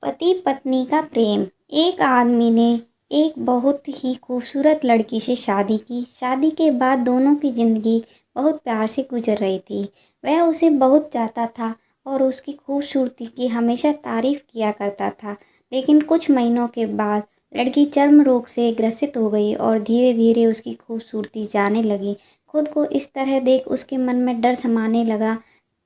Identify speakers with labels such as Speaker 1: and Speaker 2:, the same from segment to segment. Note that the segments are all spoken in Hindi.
Speaker 1: पति पत्नी का प्रेम। एक आदमी ने एक बहुत ही खूबसूरत लड़की से शादी की। शादी के बाद दोनों की ज़िंदगी बहुत प्यार से गुजर रही थी। वह उसे बहुत चाहता था और उसकी खूबसूरती की हमेशा तारीफ़ किया करता था। लेकिन कुछ महीनों के बाद लड़की चर्म रोग से ग्रसित हो गई और धीरे धीरे उसकी खूबसूरती जाने लगी। खुद को इस तरह देख उसके मन में डर समाने लगा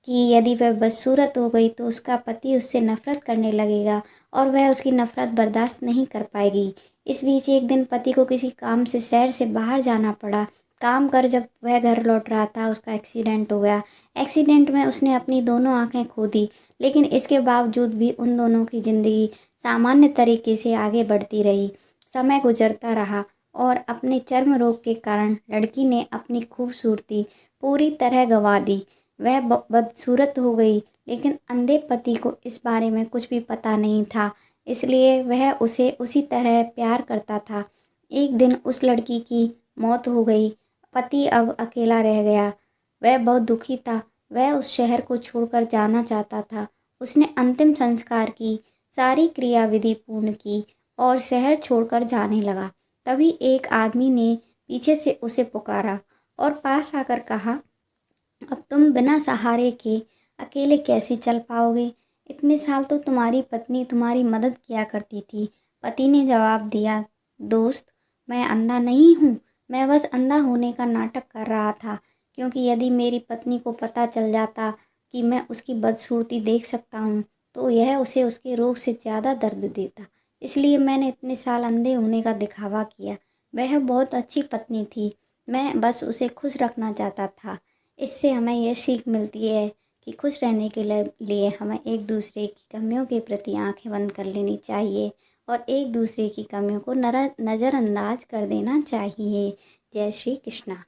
Speaker 1: कि यदि वह बदसूरत हो गई तो उसका पति उससे नफ़रत करने लगेगा और वह उसकी नफ़रत बर्दाश्त नहीं कर पाएगी। इस बीच एक दिन पति को किसी काम से शहर से बाहर जाना पड़ा। काम कर जब वह घर लौट रहा था उसका एक्सीडेंट हो गया। एक्सीडेंट में उसने अपनी दोनों आंखें खो दी, लेकिन इसके बावजूद भी उन दोनों की ज़िंदगी सामान्य तरीके से आगे बढ़ती रही। समय गुजरता रहा और अपने चर्म रोग के कारण लड़की ने अपनी खूबसूरती पूरी तरह गंवा दी। वह बदसूरत हो गई, लेकिन अंधे पति को इस बारे में कुछ भी पता नहीं था, इसलिए वह उसे उसी तरह प्यार करता था। एक दिन उस लड़की की मौत हो गई। पति अब अकेला रह गया। वह बहुत दुखी था। वह उस शहर को छोड़कर जाना चाहता था। उसने अंतिम संस्कार की सारी क्रियाविधि पूर्ण की और शहर छोड़कर जाने लगा। तभी एक आदमी ने पीछे से उसे पुकारा और पास आकर कहा, अब तुम बिना सहारे के अकेले कैसे चल पाओगे? इतने साल तो तुम्हारी पत्नी तुम्हारी मदद किया करती थी। पति ने जवाब दिया, दोस्त, मैं अंधा नहीं हूँ। मैं बस अंधा होने का नाटक कर रहा था, क्योंकि यदि मेरी पत्नी को पता चल जाता कि मैं उसकी बदसूरती देख सकता हूँ तो यह उसे उसके रोग से ज़्यादा दर्द देता। इसलिए मैंने इतने साल अंधे होने का दिखावा किया। वह बहुत अच्छी पत्नी थी। मैं बस उसे खुश रखना चाहता था। इससे हमें यह सीख मिलती है कि खुश रहने के लिए हमें एक दूसरे की कमियों के प्रति आंखें बंद कर लेनी चाहिए और एक दूसरे की कमियों को नज़रअंदाज कर देना चाहिए। जय श्री कृष्णा।